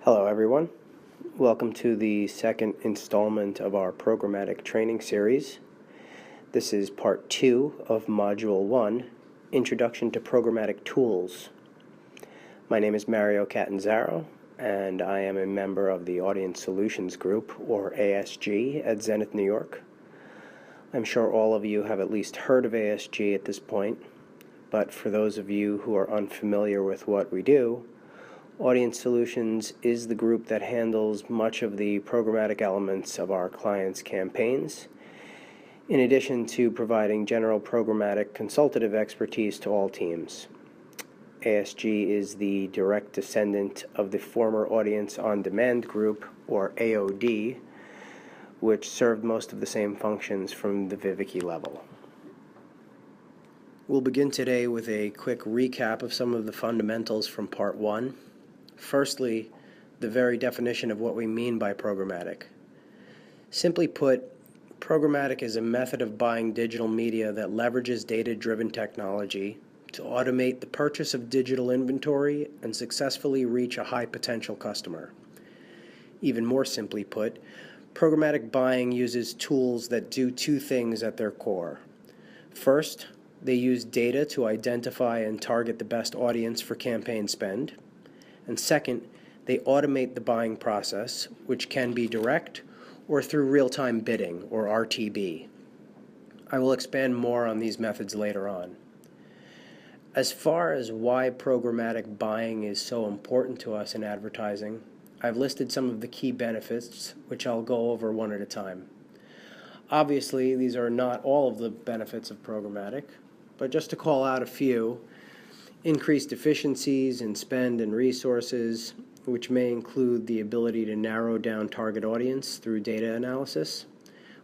Hello everyone. Welcome to the second installment of our programmatic training series. This is part 2 of Module 1, Introduction to Programmatic Tools. My name is Mario Catanzaro, and I am a member of the Audience Solutions Group, or ASG, at Zenith, New York. I'm sure all of you have at least heard of ASG at this point, but for those of you who are unfamiliar with what we do, Audience Solutions is the group that handles much of the programmatic elements of our clients' campaigns, in addition to providing general programmatic consultative expertise to all teams. ASG is the direct descendant of the former Audience On Demand group, or AOD, which served most of the same functions from the Viviki level. We'll begin today with a quick recap of some of the fundamentals from Part 1. Firstly, the very definition of what we mean by programmatic. Simply put, programmatic is a method of buying digital media that leverages data-driven technology to automate the purchase of digital inventory and successfully reach a high-potential customer. Even more simply put, programmatic buying uses tools that do two things at their core. First, they use data to identify and target the best audience for campaign spend. And second, they automate the buying process, which can be direct or through real-time bidding, or RTB. I will expand more on these methods later on. As far as why programmatic buying is so important to us in advertising, I've listed some of the key benefits, which I'll go over one at a time. Obviously, these are not all of the benefits of programmatic, but just to call out a few: increased efficiencies in spend and resources, which may include the ability to narrow down target audience through data analysis,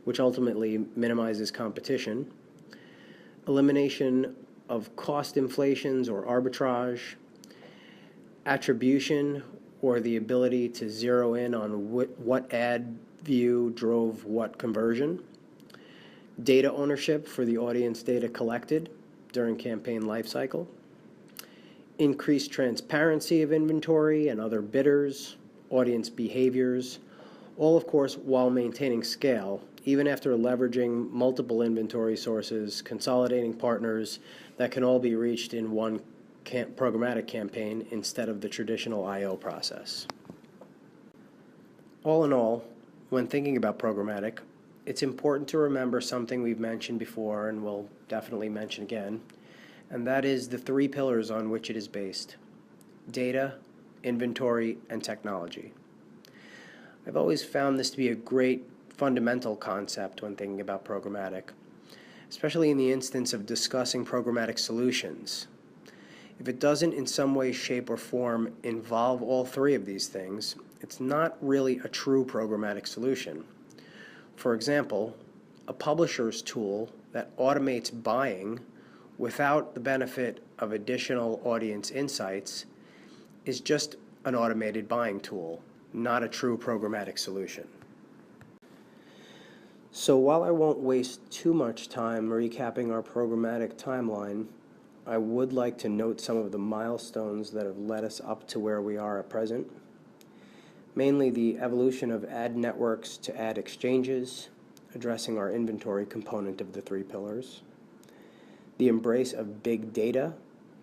which ultimately minimizes competition. Elimination of cost inflations or arbitrage. Attribution, or the ability to zero in on what ad view drove what conversion. Data ownership for the audience data collected during campaign lifecycle. Increased transparency of inventory and other bidders, audience behaviors, all of course while maintaining scale, even after leveraging multiple inventory sources, consolidating partners that can all be reached in one programmatic campaign instead of the traditional I/O process. All in all, when thinking about programmatic, it's important to remember something we've mentioned before and will definitely mention again, and that is the three pillars on which it is based: data, inventory, and technology. I've always found this to be a great fundamental concept when thinking about programmatic, especially in the instance of discussing programmatic solutions. If it doesn't in some way, shape, or form involve all three of these things, it's not really a true programmatic solution. For example, a publisher's tool that automates buying without the benefit of additional audience insights is just an automated buying tool, not a true programmatic solution. So while I won't waste too much time recapping our programmatic timeline, I would like to note some of the milestones that have led us up to where we are at present. Mainly the evolution of ad networks to ad exchanges, addressing our inventory component of the three pillars. The embrace of big data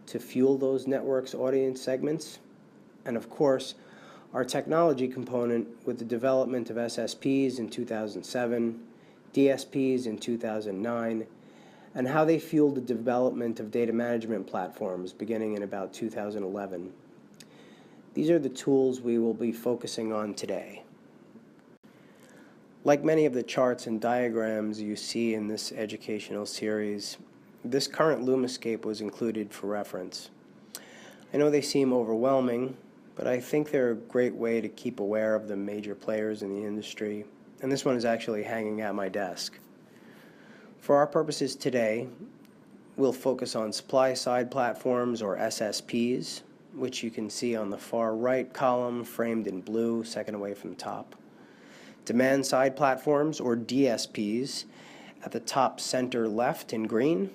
to fuel those networks' audience segments, and of course, our technology component with the development of SSPs in 2007, DSPs in 2009, and how they fueled the development of data management platforms beginning in about 2011. These are the tools we will be focusing on today. Like many of the charts and diagrams you see in this educational series, this current Lumascape was included for reference. I know they seem overwhelming, but I think they're a great way to keep aware of the major players in the industry, and this one is actually hanging at my desk. For our purposes today, we'll focus on supply-side platforms, or SSPs, which you can see on the far right column framed in blue, second away from the top. Demand-side platforms, or DSPs, at the top center left in green.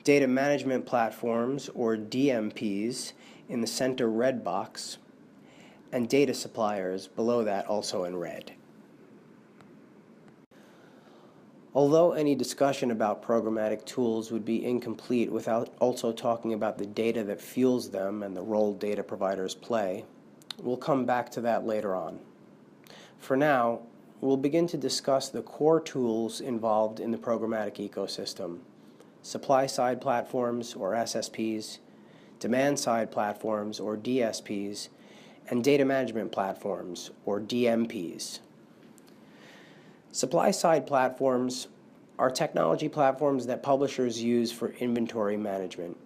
Data management platforms, or DMPs, in the center red box. and data suppliers below that also in red. Although any discussion about programmatic tools would be incomplete without also talking about the data that fuels them and the role data providers play, we'll come back to that later on. For now, we'll begin to discuss the core tools involved in the programmatic ecosystem: supply-side platforms, or SSPs, demand-side platforms, or DSPs, and data management platforms, or DMPs. Supply-side platforms are technology platforms that publishers use for inventory management.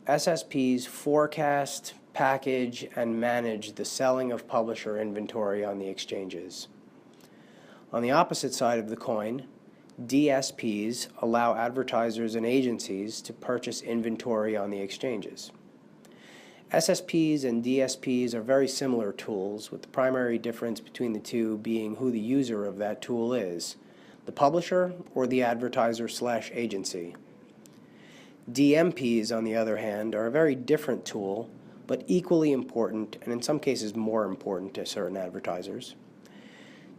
SSPs forecast, package, and manage the selling of publisher inventory on the exchanges. On the opposite side of the coin, DSPs allow advertisers and agencies to purchase inventory on the exchanges. SSPs and DSPs are very similar tools, with the primary difference between the two being who the user of that tool is, the publisher or the advertiser/agency. DMPs, on the other hand, are a very different tool, but equally important, and in some cases more important to certain advertisers.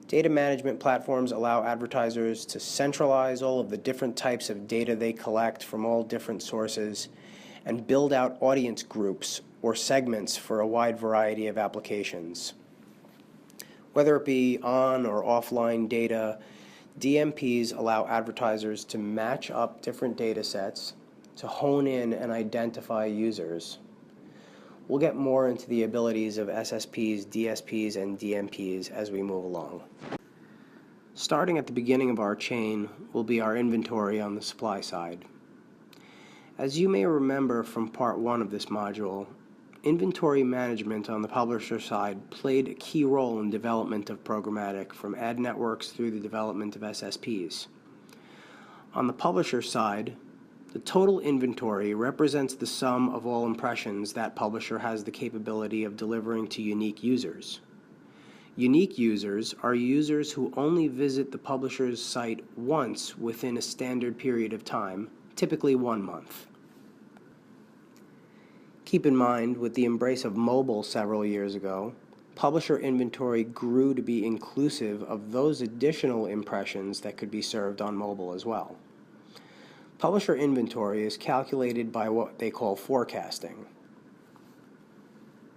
Data management platforms allow advertisers to centralize all of the different types of data they collect from all different sources and build out audience groups or segments for a wide variety of applications. Whether it be on or offline data, DMPs allow advertisers to match up different data sets, to hone in and identify users. We'll get more into the abilities of SSPs, DSPs, and DMPs as we move along. Starting at the beginning of our chain will be our inventory on the supply side. As you may remember from part 1 of this module, inventory management on the publisher side played a key role in development of programmatic, from ad networks through the development of SSPs. On the publisher side, the total inventory represents the sum of all impressions that publisher has the capability of delivering to unique users. Unique users are users who only visit the publisher's site once within a standard period of time, typically 1 month. Keep in mind, with the embrace of mobile several years ago, publisher inventory grew to be inclusive of those additional impressions that could be served on mobile as well. Publisher inventory is calculated by what they call forecasting.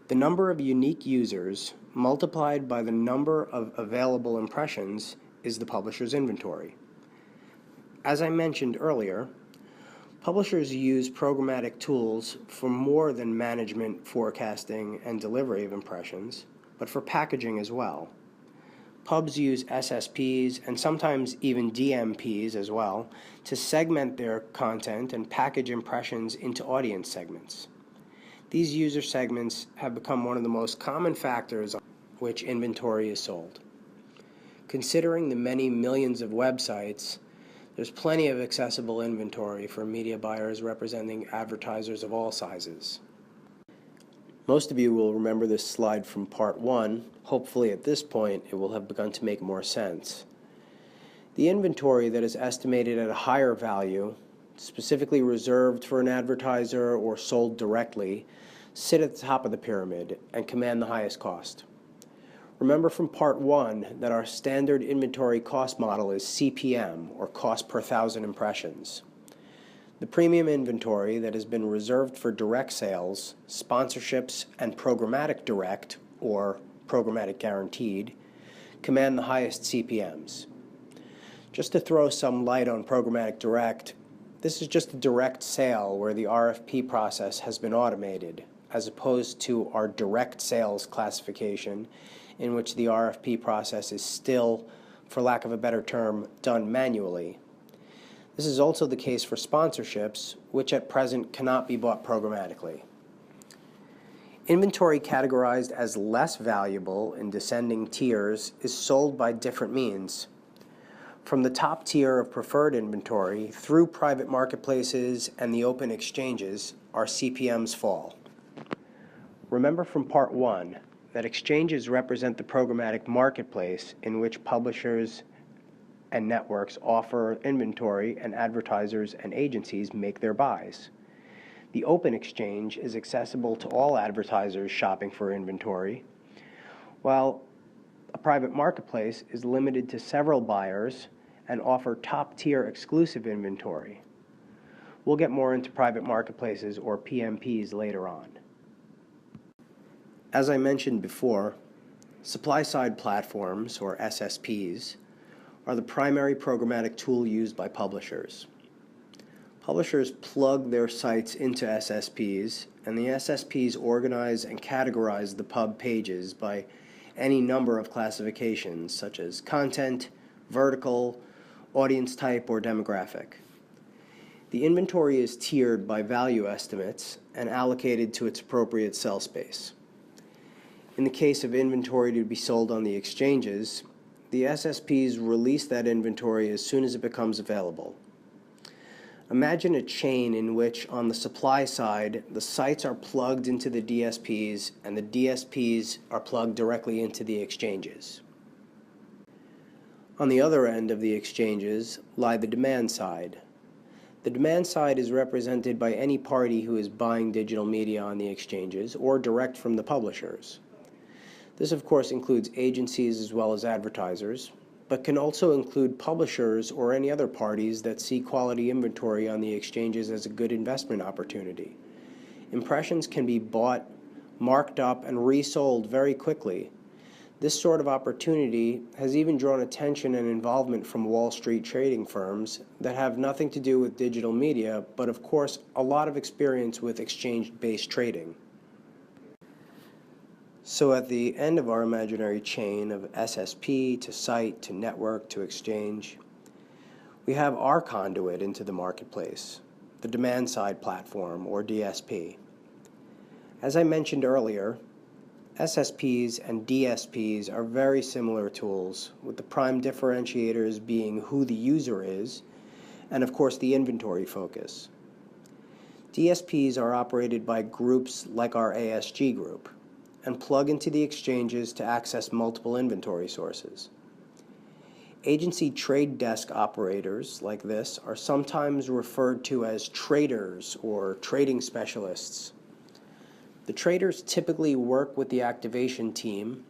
The number of unique users multiplied by the number of available impressions is the publisher's inventory. As I mentioned earlier, publishers use programmatic tools for more than management, forecasting, and delivery of impressions, but for packaging as well. Pubs use SSPs and sometimes even DMPs as well to segment their content and package impressions into audience segments. These user segments have become one of the most common factors on which inventory is sold. Considering the many millions of websites, there's plenty of accessible inventory for media buyers representing advertisers of all sizes. Most of you will remember this slide from part 1. Hopefully at this point it will have begun to make more sense. The inventory that is estimated at a higher value, specifically reserved for an advertiser or sold directly, sit at the top of the pyramid and command the highest cost. Remember from part 1 that our standard inventory cost model is CPM, or cost per 1,000 impressions. The premium inventory that has been reserved for direct sales, sponsorships, and programmatic direct, or programmatic guaranteed, command the highest CPMs. Just to throw some light on programmatic direct, this is just a direct sale where the RFP process has been automated, as opposed to our direct sales classification, in which the RFP process is still, for lack of a better term, done manually. This is also the case for sponsorships, which at present cannot be bought programmatically. Inventory categorized as less valuable in descending tiers is sold by different means. From the top tier of preferred inventory through private marketplaces and the open exchanges, our CPMs fall. Remember from part 1 that exchanges represent the programmatic marketplace in which publishers and networks offer inventory and advertisers and agencies make their buys. The open exchange is accessible to all advertisers shopping for inventory, while a private marketplace is limited to several buyers and offer top-tier exclusive inventory. We'll get more into private marketplaces, or PMPs, later on. As I mentioned before, supply-side platforms, or SSPs, are the primary programmatic tool used by publishers. Publishers plug their sites into SSPs, and the SSPs organize and categorize the pub pages by any number of classifications, such as content, vertical, audience type, or demographic. The inventory is tiered by value estimates and allocated to its appropriate sell space. In the case of inventory to be sold on the exchanges, the SSPs release that inventory as soon as it becomes available. Imagine a chain in which, on the supply side, the sites are plugged into the DSPs and the DSPs are plugged directly into the exchanges. On the other end of the exchanges lie the demand side. The demand side is represented by any party who is buying digital media on the exchanges or direct from the publishers. This, of course, includes agencies as well as advertisers, but can also include publishers or any other parties that see quality inventory on the exchanges as a good investment opportunity. Impressions can be bought, marked up, and resold very quickly. This sort of opportunity has even drawn attention and involvement from Wall Street trading firms that have nothing to do with digital media, but of course a lot of experience with exchange-based trading. So at the end of our imaginary chain of SSP to site to network to exchange, we have our conduit into the marketplace, the demand-side platform, or DSP. As I mentioned earlier, SSPs and DSPs are very similar tools, with the prime differentiators being who the user is and, of course, the inventory focus. DSPs are operated by groups like our ASG group and plug into the exchanges to access multiple inventory sources. Agency trade desk operators like this are sometimes referred to as traders or trading specialists. The traders typically work with the activation team.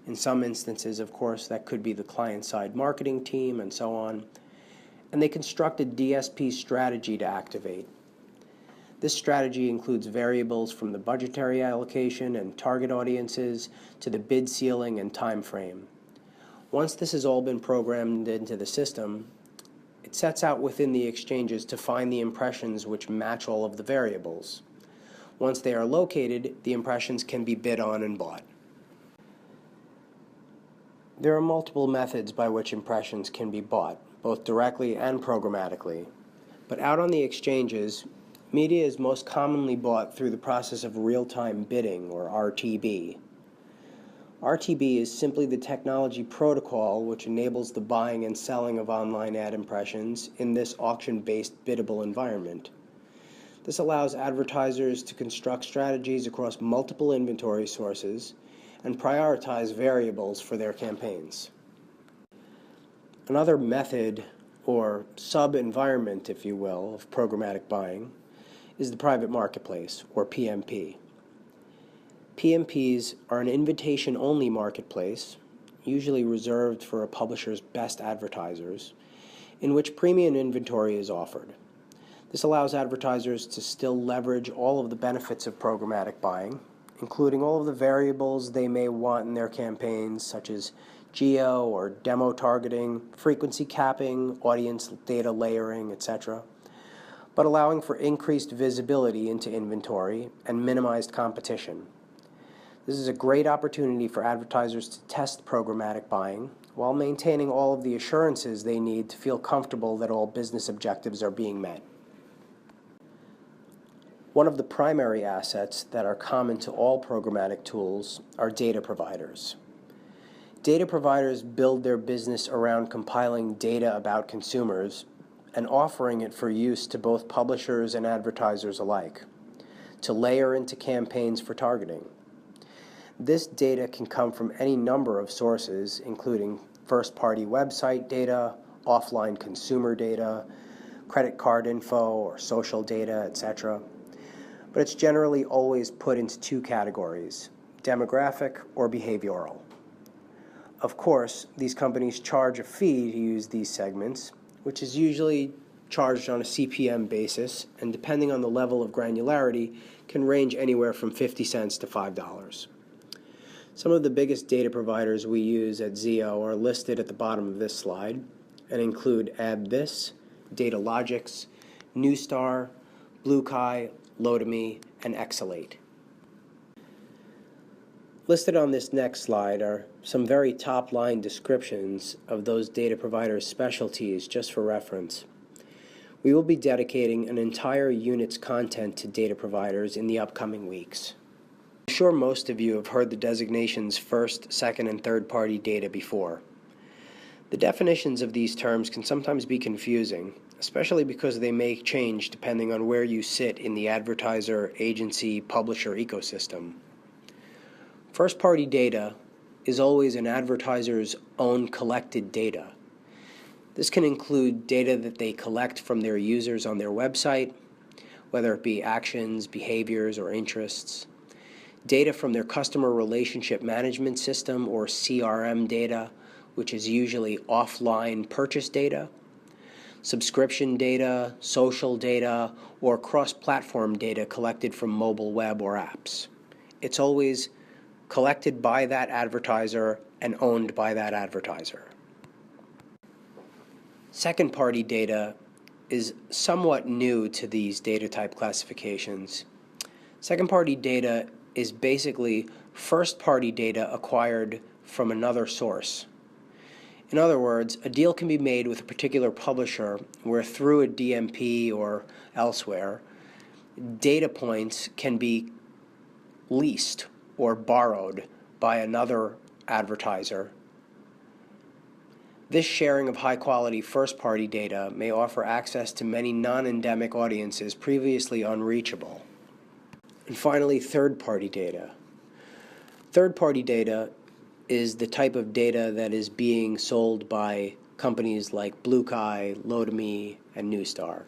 In some instances, of course, that could be the client-side marketing team and so on, and they construct a DSP strategy to activate. This strategy includes variables from the budgetary allocation and target audiences to the bid ceiling and time frame. Once this has all been programmed into the system, it sets out within the exchanges to find the impressions which match all of the variables. Once they are located, the impressions can be bid on and bought. There are multiple methods by which impressions can be bought, both directly and programmatically. But out on the exchanges, media is most commonly bought through the process of real-time bidding, or RTB. RTB is simply the technology protocol which enables the buying and selling of online ad impressions in this auction-based biddable environment. This allows advertisers to construct strategies across multiple inventory sources and prioritize variables for their campaigns. Another method, or sub-environment, if you will, of programmatic buying is the private marketplace, or PMP. PMPs are an invitation-only marketplace, usually reserved for a publisher's best advertisers, in which premium inventory is offered. This allows advertisers to still leverage all of the benefits of programmatic buying, including all of the variables they may want in their campaigns, such as geo or demo targeting, frequency capping, audience data layering, etc., but allowing for increased visibility into inventory and minimized competition. This is a great opportunity for advertisers to test programmatic buying while maintaining all of the assurances they need to feel comfortable that all business objectives are being met. One of the primary assets that are common to all programmatic tools are data providers. Data providers build their business around compiling data about consumers and offering it for use to both publishers and advertisers alike, to layer into campaigns for targeting. This data can come from any number of sources, including first-party website data, offline consumer data, credit card info or social data, etc. But it's generally always put into two categories: demographic or behavioral. Of course, these companies charge a fee to use these segments, which is usually charged on a CPM basis, and depending on the level of granularity, can range anywhere from 50 cents to $5. Some of the biggest data providers we use at Zio are listed at the bottom of this slide and include AbbVis, Datalogix, Newstar, BlueKai, Lotame, and Exalate. Listed on this next slide are some very top-line descriptions of those data providers' specialties just for reference. We will be dedicating an entire unit's content to data providers in the upcoming weeks. I'm sure most of you have heard the designations first, second, and third-party data before. The definitions of these terms can sometimes be confusing, especially because they may change depending on where you sit in the advertiser, agency, publisher ecosystem. First-party data is always an advertiser's own collected data. This can include data that they collect from their users on their website, whether it be actions, behaviors, or interests, data from their customer relationship management system or CRM data, which is usually offline purchase data, subscription data, social data, or cross-platform data collected from mobile web or apps. It's always collected by that advertiser and owned by that advertiser. Second-party data is somewhat new to these data type classifications. Second-party data is basically first-party data acquired from another source. In other words, a deal can be made with a particular publisher where through a DMP or elsewhere, data points can be leased or borrowed by another advertiser. This sharing of high-quality first-party data may offer access to many non-endemic audiences previously unreachable. And finally, third-party data. Third-party data is the type of data that is being sold by companies like BlueKai, Lotame, and Newstar.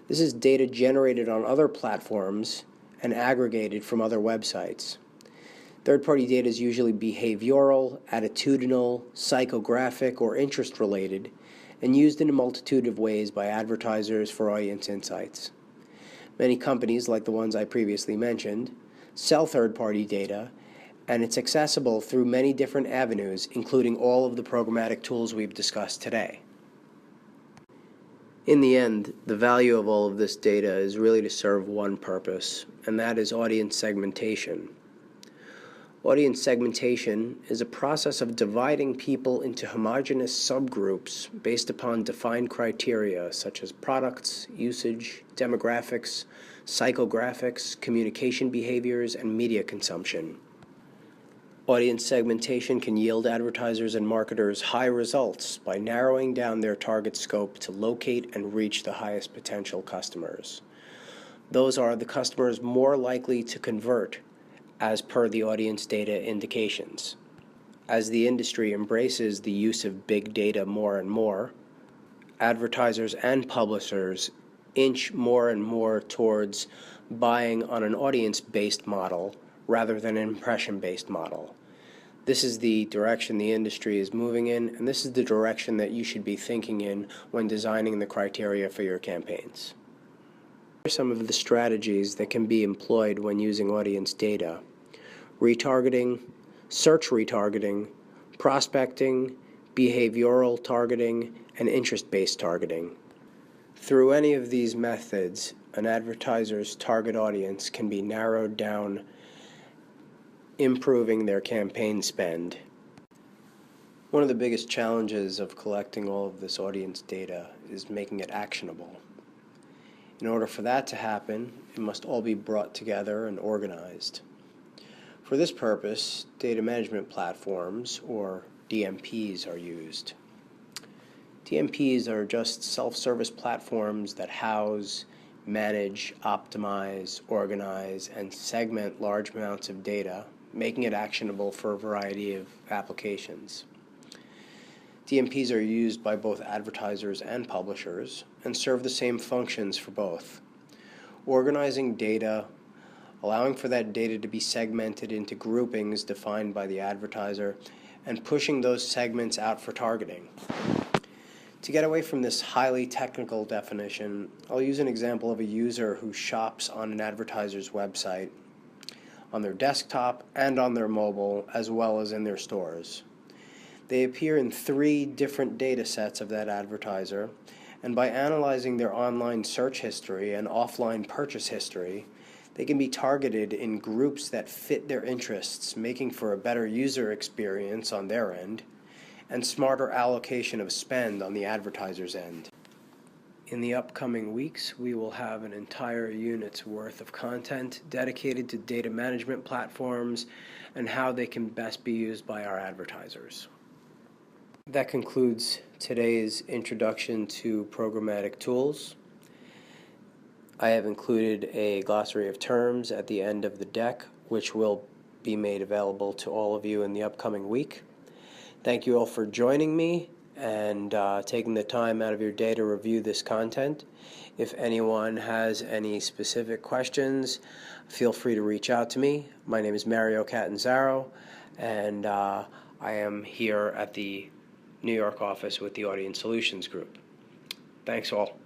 This is data generated on other platforms and aggregated from other websites. Third-party data is usually behavioral, attitudinal, psychographic, or interest-related, and used in a multitude of ways by advertisers for audience insights. Many companies, like the ones I previously mentioned, sell third-party data, and it's accessible through many different avenues, including all of the programmatic tools we've discussed today. In the end, the value of all of this data is really to serve one purpose, and that is audience segmentation. Audience segmentation is a process of dividing people into homogeneous subgroups based upon defined criteria such as products, usage, demographics, psychographics, communication behaviors, and media consumption. Audience segmentation can yield advertisers and marketers high results by narrowing down their target scope to locate and reach the highest potential customers. Those are the customers more likely to convert as per the audience data indications. As the industry embraces the use of big data more and more, advertisers and publishers inch more and more towards buying on an audience-based model rather than an impression-based model. This is the direction the industry is moving in, and this is the direction that you should be thinking in when designing the criteria for your campaigns. Here are some of the strategies that can be employed when using audience data: retargeting, search retargeting, prospecting, behavioral targeting, and interest-based targeting. Through any of these methods, an advertiser's target audience can be narrowed down, improving their campaign spend. One of the biggest challenges of collecting all of this audience data is making it actionable. In order for that to happen, it must all be brought together and organized. For this purpose, data management platforms, or DMPs, are used. DMPs are just self-service platforms that house, manage, optimize, organize, and segment large amounts of data, making it actionable for a variety of applications. DMPs are used by both advertisers and publishers and serve the same functions for both: organizing data allowing for that data to be segmented into groupings defined by the advertiser, and pushing those segments out for targeting. To get away from this highly technical definition, I'll use an example of a user who shops on an advertiser's website, on their desktop and on their mobile, as well as in their stores. They appear in 3 different data sets of that advertiser, and by analyzing their online search history and offline purchase history, they can be targeted in groups that fit their interests, making for a better user experience on their end, and smarter allocation of spend on the advertiser's end. In the upcoming weeks, we will have an entire unit's worth of content dedicated to data management platforms and how they can best be used by our advertisers. That concludes today's introduction to programmatic tools. I have included a glossary of terms at the end of the deck, which will be made available to all of you in the upcoming week. Thank you all for joining me and taking the time out of your day to review this content. If anyone has any specific questions, feel free to reach out to me. My name is Mario Catanzaro, and I am here at the New York office with the Audience Solutions Group. Thanks all.